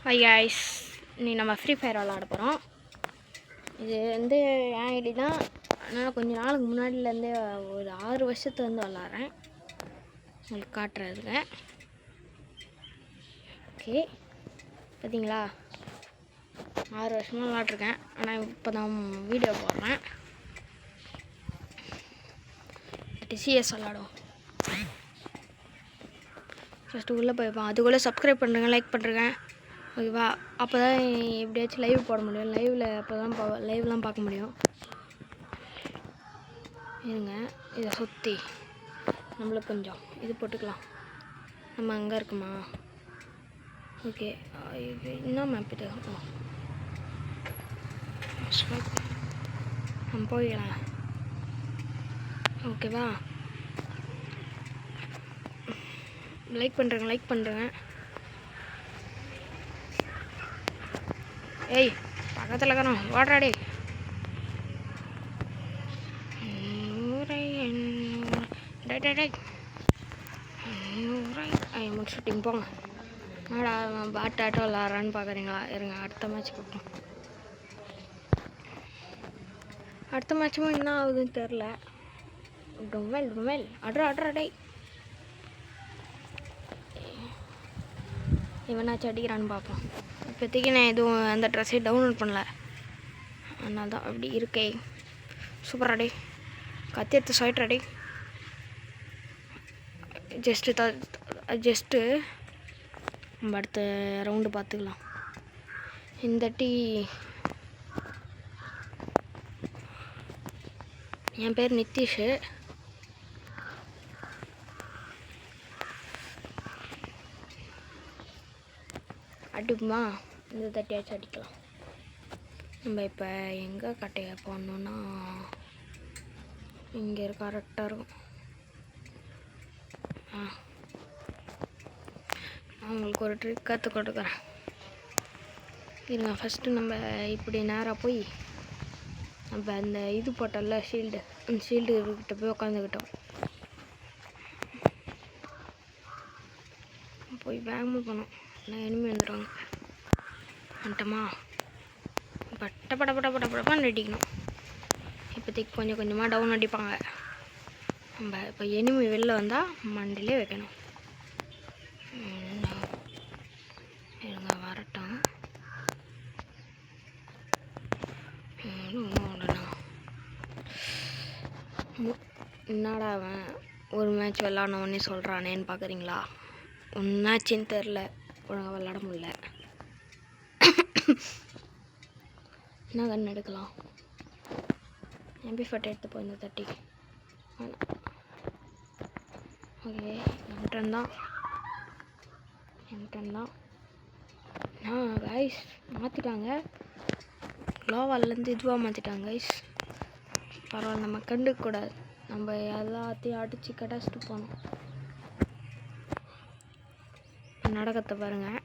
Hi guys, நீ நம்ம free fire விளாட போகிறோம். இது வந்து என் ஐடி தான். ஆனால் கொஞ்சம் நாளுக்கு முன்னாடிலேருந்தே ஒரு 6 வருஷத்துலேருந்து விளாட்றேன். உங்களுக்கு காட்டுறதுங்க. ஓகே, பார்த்தீங்களா, 6 வருஷமாக விளாட்ருக்கேன். ஆனால் இப்போ தான் வீடியோ போடுறேன். சிஎஸ் விளாடுவோம். ஃபஸ்ட்டு உள்ளே போய்ப்போம். அதுக்குள்ளே சப்ஸ்கிரைப் பண்ணுறேங்க, லைக் பண்ணுறேங்க, ஓகேவா? அப்போ தான் எப்படியாச்சும் லைவ் போட முடியும். அப்போ தான் லைவ்லாம் பார்க்க முடியும். இருங்க, இதை சுற்றி நம்மளுக்கு கொஞ்சம் இது போட்டுக்கலாம். நம்ம அங்கே இருக்குமா? ஓகே, இது என்ன மேப் இது? நம்ம போயிடலாம், ஓகேவா? லைக் பண்ணுறேங்க. ஏய், பக்கத்தில் இருக்கிறோம், ஓடுறாடி. முடிச்சுட்டிங்க போங்க. என்னடா பாட்டாட்டம் விளாட்றான்னு பார்க்குறீங்களா? இருங்க, அடுத்த மேட்ச் கொடுப்போம். அடுத்த மேட்சும் என்ன ஆகுதுன்னு தெரில. டொமேல் அட்ரா இவனாச்சும் அடிக்கிறான்னு பார்ப்போம். இப்போதைக்கு நான் எதுவும் அந்த ட்ரெஸ்ஸே டவுன்லோட் பண்ணல, அதனால தான் அப்படி இருக்கே. சூப்பர் அடே, கத்தி எடுத்து சொல்லிட்டு அடே. ஜஸ்ட்டு நம்ம அடுத்த ரவுண்டு பார்த்துக்கலாம். இந்த டீ என் பேர் நித்திஷு. அடிக்குமா? இந்த தட்டியாச்சும் அடிக்கலாம். நம்ம இப்போ எங்கே கட்டையை போடணுன்னா இங்கே இருக்க கரெக்டாக இருக்கும். நான் உங்களுக்கு ஒரு ட்ரிக் கற்றுக் கொடுக்குறேன். இருங்க, ஃபஸ்ட்டு நம்ம இப்படி நேராக போய் நம்ம அந்த இது போட்டோம்ல ஷீல்டு, அந்த ஷீல்டு கிட்ட போய் உட்காந்துக்கிட்டோம். போய் வேகமாக போனோம், நான் எனிமி வந்துடுவாங்க. வந்துட்டோமா? பட்டப்படப்படப்படப்படப்பான்னு அடிக்கணும். இப்போதைக்கு கொஞ்சம் கொஞ்சமாக டவுன் அடிப்பாங்க. நம்ம இப்போ எனிமி வெளில வந்தால் மண்டிலே வைக்கணும். இருங்க, வரட்டும். என்னடா அவன் ஒரு மேட்ச் விளாட்னவொடனே சொல்கிறானேன்னு பார்க்குறீங்களா? ஒன்றாச்சின்னு தெரில, ஒழுங்காக விளாட முடியல. என்ன கன்று எடுக்கலாம்? MP40 எடுத்து போய் இந்த தட்டி. ஓகே, எம்டன் தான். கைஸ் மாற்றிட்டாங்க, க்ளோவால்லேருந்து இதுவாக மாற்றிட்டாங்க கைஸ். பரவாயில்ல, நம்ம கண்டுக்கூடாது. நம்ம எல்லாத்தையும் அடித்து கடைச்சிட்டு போனோம். நடக்கத்தை பாருங்கள்.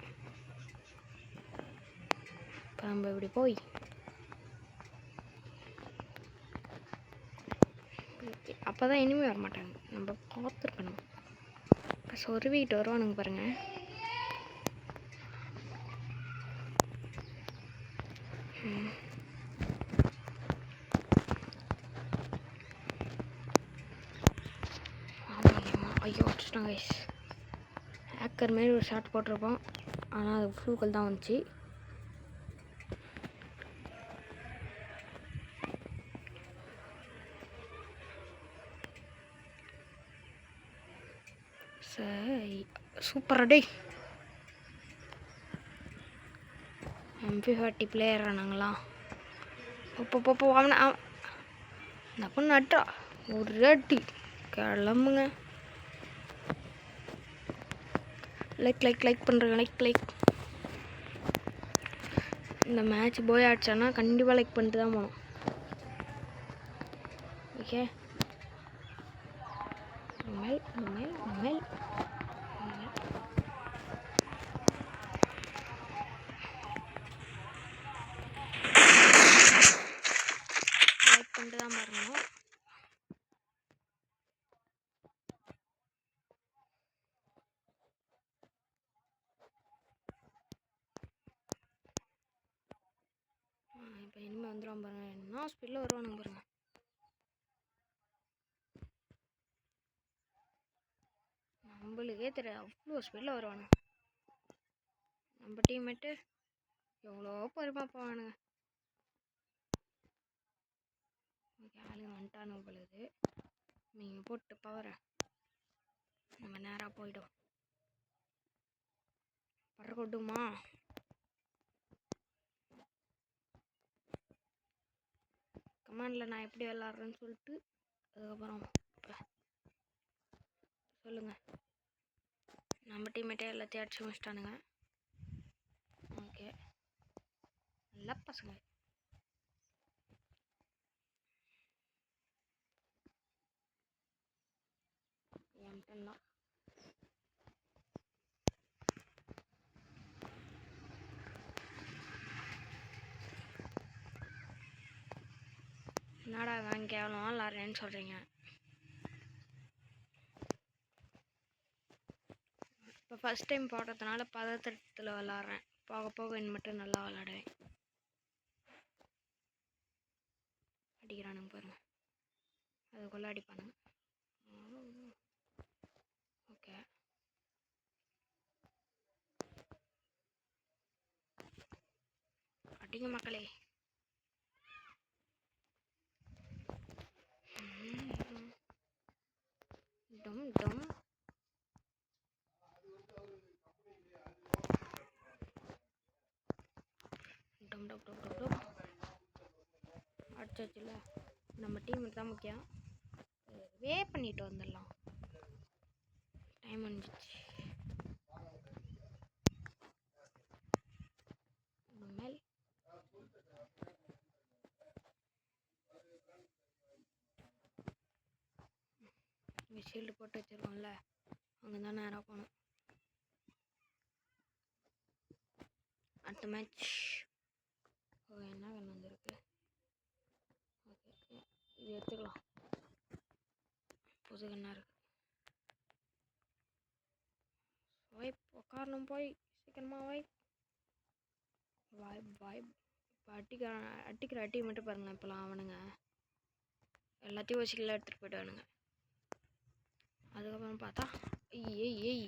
இப்போ நம்ம இப்படி போய் அப்போ தான் இனிமே வரமாட்டாங்க. நம்ம பார்த்துருக்கணும். இப்போ சொருவிட்டு வருவானுங்க பாருங்கள். ஐயோ, அடிச்சிட்டாங்க கைஸ். ஹேக்கர் மாரி ஒரு ஷாட் போட்டிருப்போம், ஆனால் அது ஃப்ளூக்கல் தான் வந்துச்சு. சரி, சூப்பர் அடே. MP40 பிளேயரா நாங்களாம்? அப்போ அவனை இந்த பொண்ணு நட்டா ஒரு அடி கிளம்புங்க. லைக் பண்ணுறேங்க, லைக். இந்த மேட்ச் போய் ஆடிச்சானா கண்டிப்பாக லைக் பண்ணிட்டு தான் போகணும். ஓகே, மேல் லைக் பண்ணிட்டு தான் வரணும். வந்துடும் பாருங்க. என்ன ஸ்பீடில் வருவானுங்க பாருங்க. நம்மளுக்கே தெரியாது அவ்வளோ ஸ்பீடில் வருவானுங்க. நம்ம டீம்மேட்டு எவ்வளோ பொறுமையாக போவானுங்க. ஓகே, ஆளுங்க வந்துட்டானுங்க பொழுது. நீங்கள் போட்டு பவரை நம்ம நேராக போயிடும். பறக்கட்டுமா? கமாண்டில் நான் எப்படி விளாட்றேன்னு சொல்லிட்டு அதுக்கப்புறம் சொல்லுங்கள். நம்ம டீம்மேட்டே எல்லாத்தையும் அடிச்சு முடிச்சிட்டானுங்க. ஓகே, நல்ல பசங்க. என் தான் என்னடா வேன் கேவலமாக விளாட்றேன்னு சொல்கிறீங்க. இப்போ ஃபஸ்ட் டைம் போடுறதுனால பதற்றத்தில் விளாட்றேன். போக போக இன்னும் மட்டும் நல்லா விளாடுவேன். அடிக்கிறானுங்க பாருங்க, அதுக்குள்ளே அடிப்பானுங்க. ஓகே, அடிங்க மக்களே. டும் டும் டும் டும் டும் டும் டும். அடிச்சாச்சுல. நம்ம டீமுக்கு தான் முக்கியம். வே பண்ணிட்டு வந்துடலாம். டைம் முடிஞ்சிச்சு. மேல் ஷீல்டு போட்டு வச்சுருக்கோம்ல, அங்கே தான் நேராக போகணும். அடுத்த மேட்ச் என்ன கண்ணு வந்துருக்கு. ஓகே, இது எடுத்துக்கலாம். புது கண்ணாக இருக்குது. வைப் உட்காரணும், போய் சீக்கிரமாக வைப் வைப் வைப். இப்போ அட்டிக்கிற அட்டி மட்டும் பாருங்கள். இப்போலாம் அவனுங்க எல்லாத்தையும் வச்சுக்கலாம் எடுத்துகிட்டு போய்டுவானுங்க. அதுக்கப்புறம் பார்த்தா ஏய்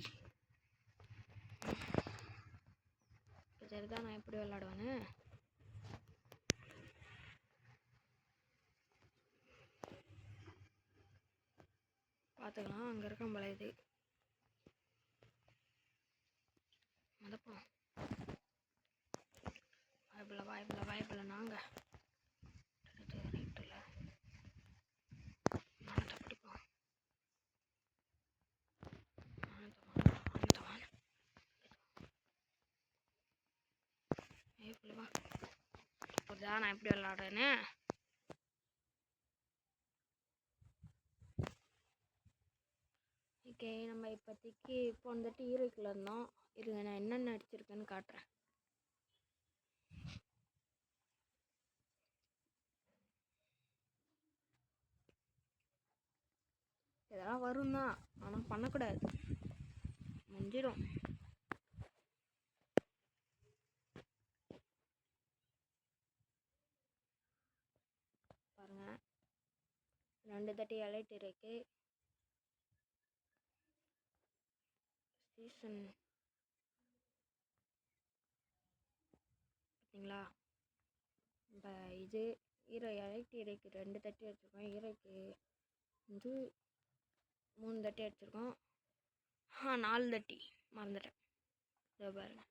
இப்போ சரிதான் நான் எப்படி விளாடுவேன்னு. பார்த்துக்கலாம். அங்கே இருக்க போல இது மதப்போம். வாய்ப்பில் நாங்கள் ரைட்டில் நானத்தை பிடிப்போம். புள்ளிவா புரியுதா நான் எப்படி விளாடுறேன்னு. ஓகே, நம்ம இப்போதைக்கு இப்போ வந்துட்டு ஹீரோக்குள்ள இருந்தோம். இருங்க, நான் என்னென்ன அடிச்சிருக்கேன்னு காட்டுறேன். இதெல்லாம் வரும் தான், ஆனால் பண்ணக்கூடாது, முடிஞ்சிடும். பாருங்கள், 2 தட்டி எலைட் இருக்கு. சீசன் பார்த்தீங்களா? இப்போ இது ஹீரோ எலைட் இருக்கு. 2 தட்டி வச்சுருக்கோம். ஹீரோக்கு வந்து 3 தட்டி அடிச்சிருக்கோம். 4 தட்டி மறந்துட்டேன். இதோ பாருங்க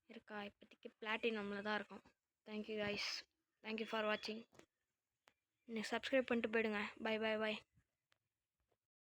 இருக்கா. இப்போதைக்கு பிளாட்டினமில் தான் இருக்கும். தேங்க்யூ கைஸ், தேங்க்யூ ஃபார் வாட்சிங். இன்னைக்கு சப்ஸ்கிரைப் பண்ணிட்டு போயிடுங்க. பை.